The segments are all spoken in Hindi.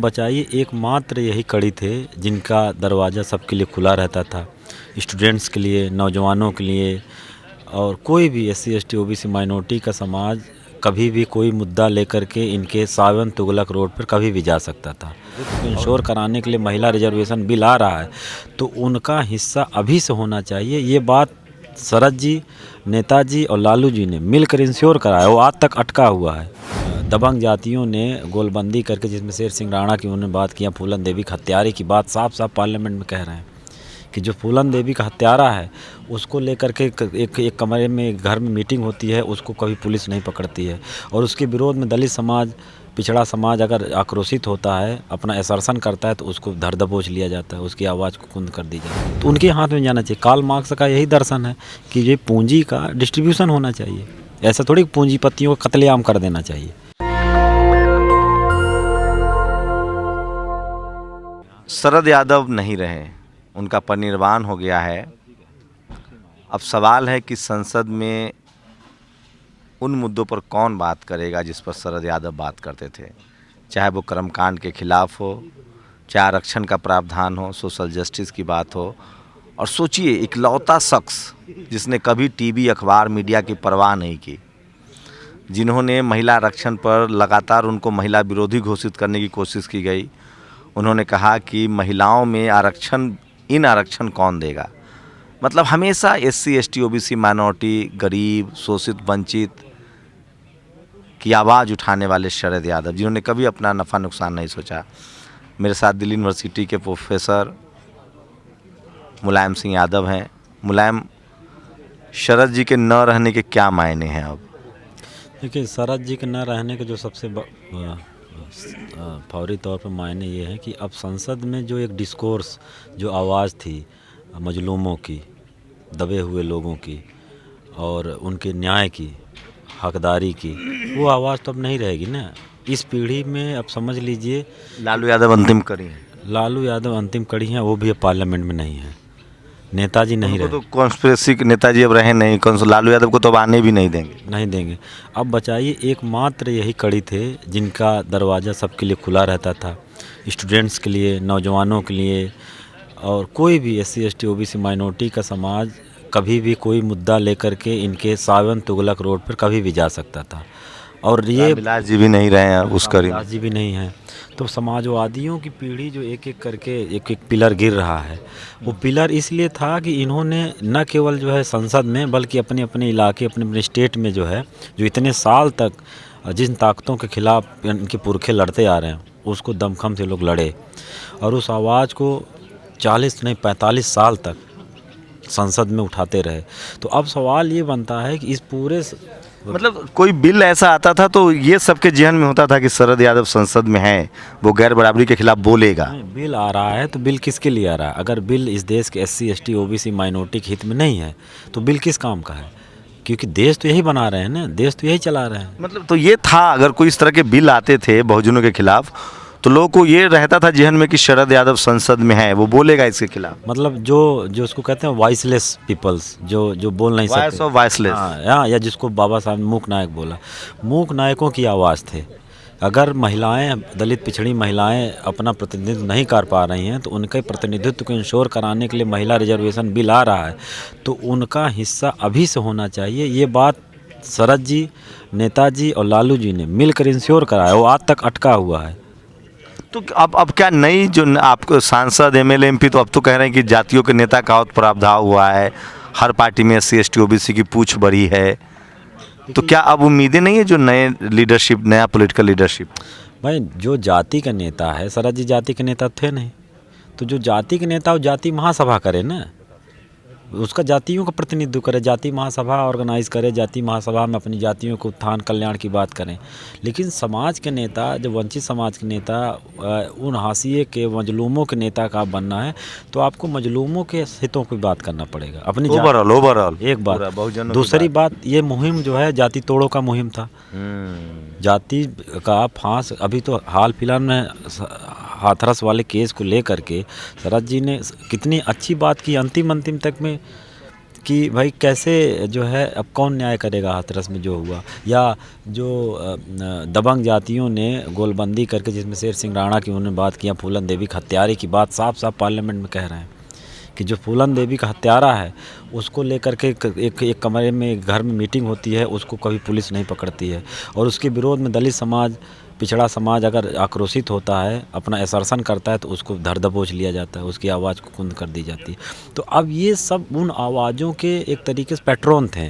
बचाइए एकमात्र यही कड़ी थे जिनका दरवाज़ा सबके लिए खुला रहता था, स्टूडेंट्स के लिए, नौजवानों के लिए। और कोई भी एससी एसटी ओबीसी माइनॉरिटी का समाज कभी भी कोई मुद्दा लेकर के इनके सावन तुगलक रोड पर कभी भी जा सकता था। इंश्योर कराने के लिए महिला रिजर्वेशन बिल आ रहा है तो उनका हिस्सा अभी से होना चाहिए। ये बात शरद जी, नेताजी और लालू जी ने मिलकर इंश्योर कराया, वो आज तक अटका हुआ है। दबंग जातियों ने गोलबंदी करके, जिसमें शेर सिंह राणा की उन्होंने बात किया, फूलन देवी का हत्यारे की बात साफ साफ पार्लियामेंट में कह रहे हैं कि जो फूलन देवी का हत्यारा है उसको लेकर के एक कमरे में, घर में मीटिंग होती है, उसको कभी पुलिस नहीं पकड़ती है। और उसके विरोध में दलित समाज, पिछड़ा समाज अगर आक्रोशित होता है, अपना असर्सन करता है तो उसको धर दबोच लिया जाता है, उसकी आवाज़ को कुंद कर दी जाती है। तो उनके हाथ में जाना चाहिए। कार्ल मार्क्स का यही दर्शन है कि ये पूंजी का डिस्ट्रीब्यूशन होना चाहिए, ऐसा थोड़ी पूंजीपतियों को कत्लेआम कर देना चाहिए। शरद यादव नहीं रहे, उनका परिनिर्वाण हो गया है। अब सवाल है कि संसद में उन मुद्दों पर कौन बात करेगा जिस पर शरद यादव बात करते थे, चाहे वो कर्मकांड के खिलाफ हो, चाहे आरक्षण का प्रावधान हो, सोशल जस्टिस की बात हो। और सोचिए, इकलौता शख्स जिसने कभी टीवी, अखबार, मीडिया की परवाह नहीं की, जिन्होंने महिला आरक्षण पर लगातार उनको महिला विरोधी घोषित करने की कोशिश की गई। उन्होंने कहा कि महिलाओं में आरक्षण, इन आरक्षण कौन देगा। मतलब हमेशा एससी एसटी ओबीसी माइनॉरिटी, गरीब, शोषित, वंचित की आवाज़ उठाने वाले शरद यादव, जिन्होंने कभी अपना नफ़ा नुकसान नहीं सोचा। मेरे साथ दिल्ली यूनिवर्सिटी के प्रोफेसर मुलायम सिंह यादव हैं। मुलायम, शरद जी के न रहने के क्या मायने हैं अब? देखिए, शरद जी के न रहने के जो सबसे फौरी तौर पर मायने ये हैं कि अब संसद में जो एक डिस्कोर्स, जो आवाज़ थी मजलूमों की, दबे हुए लोगों की और उनके न्याय की, हकदारी की, वो आवाज़ तो अब नहीं रहेगी ना इस पीढ़ी में। अब समझ लीजिए, लालू यादव अंतिम कड़ी हैं। लालू यादव अंतिम कड़ी हैं, वो भी अब पार्लियामेंट में नहीं है। नेताजी नहीं रहे, तो कॉन्स्पिरेसी के नेताजी अब रहे नहीं, लालू यादव को तो अब आने भी नहीं देंगे। अब बचाइए एकमात्र यही कड़ी थे जिनका दरवाज़ा सबके लिए खुला रहता था, स्टूडेंट्स के लिए, नौजवानों के लिए। और कोई भी एससी एसटी ओबीसी माइनॉरिटी का समाज कभी भी कोई मुद्दा लेकर के इनके सावन तुगलक रोड पर कभी भी जा सकता था। और ये रामविलास जी भी नहीं रहे हैं उस कड़ी में। रामविलास जी भी नहीं हैं। तो समाजवादियों की पीढ़ी जो एक एक करके एक एक पिलर गिर रहा है, वो पिलर इसलिए था कि इन्होंने न केवल जो है संसद में, बल्कि अपने अपने इलाके, अपने अपने स्टेट में जो है, जो इतने साल तक जिन ताकतों के खिलाफ इनके पुरखे लड़ते आ रहे हैं, उसको दमखम से लोग लड़े और उस आवाज़ को 40 नहीं 45 साल तक संसद में उठाते रहे। तो अब सवाल ये बनता है कि इस पूरे मतलब कोई बिल ऐसा आता था तो ये सबके जहन में होता था कि शरद यादव संसद में हैं, वो गैर बराबरी के खिलाफ बोलेगा। बिल आ रहा है तो बिल किसके लिए आ रहा है? अगर बिल इस देश के एससी एसटी ओबीसी माइनॉरिटी के हित में नहीं है तो बिल किस काम का है? क्योंकि देश तो यही बना रहे हैं ना, देश तो यही चला रहे हैं। मतलब तो ये था, अगर कोई इस तरह के बिल आते थे बहुजनों के खिलाफ तो लोगों को ये रहता था जहन में कि शरद यादव संसद में है, वो बोलेगा इसके खिलाफ। मतलब जो उसको कहते हैं वॉइसलेस पीपल्स, जो बोल नहीं सकते, वॉइस ऑफ वॉइसलेस। हाँ, या जिसको बाबा साहब ने मूक नायक बोला, मूक नायकों की आवाज़ थे। अगर महिलाएं, दलित पिछड़ी महिलाएं अपना प्रतिनिधित्व नहीं कर पा रही हैं तो उनके प्रतिनिधित्व को इंश्योर कराने के लिए महिला रिजर्वेशन बिल आ रहा है तो उनका हिस्सा अभी से होना चाहिए। ये बात शरद जी, नेताजी और लालू जी ने मिलकर इंश्योर कराया, वो आज तक अटका हुआ है। तो अब क्या नई जो आपको सांसद, एमएलए, एमपी तो अब तो कह रहे हैं कि जातियों के नेता का और प्रावधान हुआ है, हर पार्टी में एससी एसटी ओबीसी की पूछ बढ़ी है, तो क्या अब उम्मीदें नहीं है जो नए लीडरशिप, नया पॉलिटिकल लीडरशिप? भाई, जो जाति का नेता है, शरद जी जाति के नेता थे नहीं, तो जो जाति के नेता वो जाति महासभा करे ना, उसका जातियों का प्रतिनिधित्व करे, जाति महासभा ऑर्गेनाइज करे, जाति महासभा में अपनी जातियों को उत्थान कल्याण की बात करें। लेकिन समाज के नेता, जो वंचित समाज के नेता, उन हाशिए के मजलूमों के नेता का बनना है तो आपको मजलूमों के हितों की बात करना पड़ेगा, अपनी ओवरऑल एक बात। दूसरी बात, ये मुहिम जो है जाति तोड़ो का मुहिम था। जाति का फांस, अभी तो हाल फिलहाल में हाथरस वाले केस को लेकर के शरद जी ने कितनी अच्छी बात की, अंतिम तक में कि भाई कैसे जो है अब कौन न्याय करेगा हाथरस में जो हुआ, या जो दबंग जातियों ने गोलबंदी करके, जिसमें शेर सिंह राणा की उन्होंने बात किया, फूलन देवी का हत्यारे की बात साफ साफ पार्लियामेंट में कह रहे हैं कि जो फूलन देवी का हत्यारा है उसको लेकर के एक कमरे में, एक घर में मीटिंग होती है, उसको कभी पुलिस नहीं पकड़ती है, और उसके विरोध में दलित समाज, पिछड़ा समाज अगर आक्रोशित होता है, अपना असर्सन करता है, तो उसको धर दबोच लिया जाता है, उसकी आवाज़ को कुंद कर दी जाती है। तो अब ये सब उन आवाज़ों के एक तरीके से पैट्रन थे,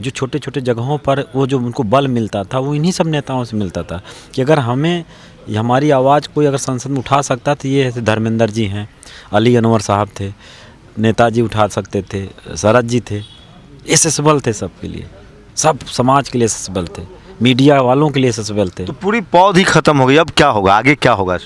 जो छोटे छोटे जगहों पर वो जो उनको बल मिलता था वो इन्हीं सब नेताओं से मिलता था कि अगर हमें हमारी आवाज़ कोई अगर संसद में उठा सकता तो ये धर्मेंद्र जी हैं, अली अनवर साहब थे, नेताजी उठा सकते थे, शरद जी थे, एसेसिबल थे सबके लिए, सब समाज के लिए एसेसिबल थे, मीडिया वालों के लिए एसेसिबल थे। तो पूरी पौध ही खत्म हो गई, अब क्या होगा, आगे क्या होगा?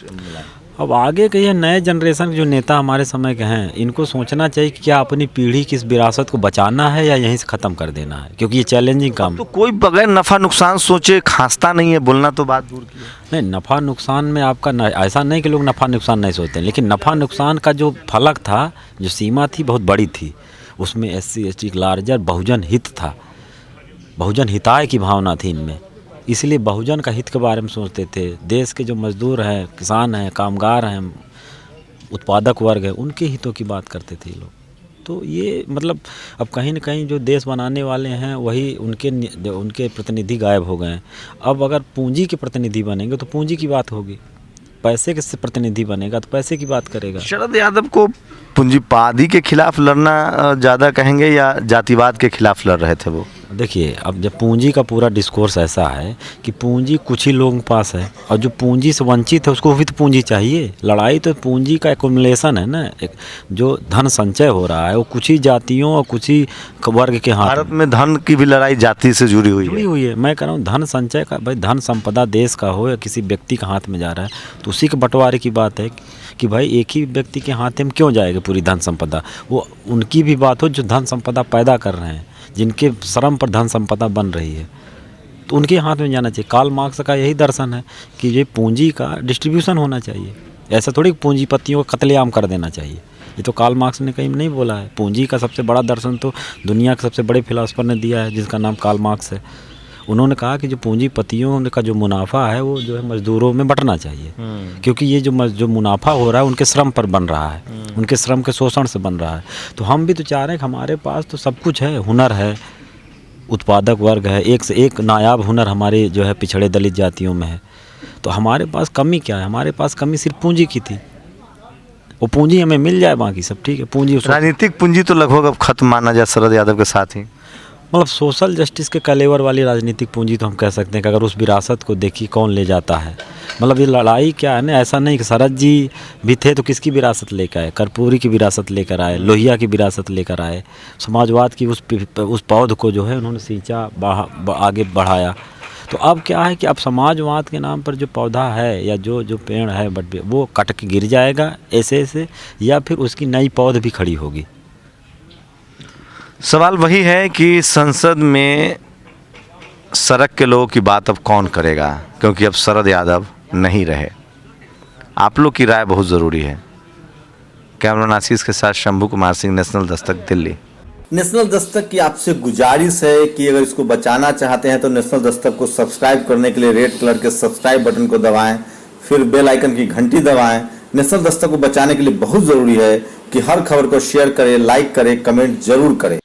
अब आगे के ये नए जनरेशन के जो नेता हमारे समय के हैं, इनको सोचना चाहिए कि क्या अपनी पीढ़ी की इस विरासत को बचाना है या यहीं से ख़त्म कर देना है, क्योंकि ये चैलेंजिंग काम। तो कोई बगैर नफ़ा नुकसान सोचे खांसता नहीं है, बोलना तो बात दूर की है। नहीं, नफ़ा नुकसान में आपका ऐसा नहीं कि लोग नफ़ा नुकसान नहीं सोचते, लेकिन नफ़ा नुकसान का जो फलक था, जो सीमा थी, बहुत बड़ी थी। उसमें SC ST लार्जर बहुजन हित था, बहुजन हिताय की भावना थी इनमें, इसलिए बहुजन का हित के बारे में सोचते थे। देश के जो मजदूर हैं, किसान हैं, कामगार हैं, उत्पादक वर्ग है, उनके हितों की बात करते थे लोग। तो ये मतलब अब कहीं न कहीं जो देश बनाने वाले हैं वही उनके प्रतिनिधि गायब हो गए हैं। अब अगर पूंजी के प्रतिनिधि बनेंगे तो पूंजी की बात होगी, पैसे के प्रतिनिधि बनेगा तो पैसे की बात करेगा। शरद यादव को पूंजीवादी के खिलाफ लड़ना ज़्यादा कहेंगे या जातिवाद के खिलाफ लड़ रहे थे वो? देखिए, अब जब पूंजी का पूरा डिस्कोर्स ऐसा है कि पूंजी कुछ ही लोगों के पास है, और जो पूंजी से वंचित है उसको भी तो पूंजी चाहिए। लड़ाई तो पूंजी का एकुमुलेशन है ना, एक जो धन संचय हो रहा है वो कुछ ही जातियों और कुछ ही वर्ग के हाथ। भारत में धन की भी लड़ाई जाति से जुड़ी हुई है। मैं कह रहा हूँ धन संचय का, भाई धन संपदा देश का हो या किसी व्यक्ति के हाथ में जा रहा है तो उसी के बंटवारे की बात है कि भाई एक ही व्यक्ति के हाथ में क्यों जाएगी पूरी धन संपदा। वो उनकी भी बात हो जो धन संपदा पैदा कर रहे हैं, जिनके श्रम पर धन संपदा बन रही है, तो उनके हाथ में जाना चाहिए। कार्ल मार्क्स का यही दर्शन है कि ये पूंजी का डिस्ट्रीब्यूशन होना चाहिए, ऐसा थोड़ी पूंजीपतियों को कत्लेआम कर देना चाहिए। ये तो कार्ल मार्क्स ने कहीं नहीं बोला है। पूंजी का सबसे बड़ा दर्शन तो दुनिया के सबसे बड़े फिलासफर ने दिया है, जिसका नाम कार्ल मार्क्स है। उन्होंने कहा कि जो पूंजीपतियों का जो मुनाफा है वो जो है मजदूरों में बंटना चाहिए, क्योंकि ये जो मुनाफा हो रहा है उनके श्रम पर बन रहा है, उनके श्रम के शोषण से बन रहा है। तो हम भी तो चाह रहे हैं कि हमारे पास तो सब कुछ है, हुनर है, उत्पादक वर्ग है, एक से एक नायाब हुनर हमारे जो है पिछड़े दलित जातियों में है। तो हमारे पास कमी क्या है? हमारे पास कमी सिर्फ पूंजी की थी। वो पूंजी हमें मिल जाए, बाकी सब ठीक है। पूंजी, राजनीतिक पूंजी तो लगभग अब खत्म माना जाए शरद यादव के साथ ही। मतलब सोशल जस्टिस के कलेवर वाली राजनीतिक पूंजी तो हम कह सकते हैं कि अगर उस विरासत को देखी कौन ले जाता है। मतलब ये लड़ाई क्या है ना, ऐसा नहीं कि शरद जी भी थे तो किसकी विरासत लेकर आए, कर्पूरी की विरासत लेकर आए, लोहिया की विरासत लेकर आए, समाजवाद की उस पौध को जो है उन्होंने सींचा, आगे बढ़ाया। तो अब क्या है कि अब समाजवाद के नाम पर जो पौधा है या जो पेड़ है वो कट के गिर जाएगा ऐसे, या फिर उसकी नई पौध भी खड़ी होगी। सवाल वही है कि संसद में सड़क के लोगों की बात अब कौन करेगा, क्योंकि अब शरद यादव नहीं रहे। आप लोग की राय बहुत ज़रूरी है। कैमरामैन आशीष के साथ शंभू कुमार सिंह, नेशनल दस्तक, दिल्ली। नेशनल दस्तक की आपसे गुजारिश है कि अगर इसको बचाना चाहते हैं तो नेशनल दस्तक को सब्सक्राइब करने के लिए रेड कलर के सब्सक्राइब बटन को दबाएं, फिर बेल आइकन की घंटी दबाएं। नेशनल दस्तक को बचाने के लिए बहुत ज़रूरी है कि हर खबर को शेयर करें, लाइक करें, कमेंट जरूर करें।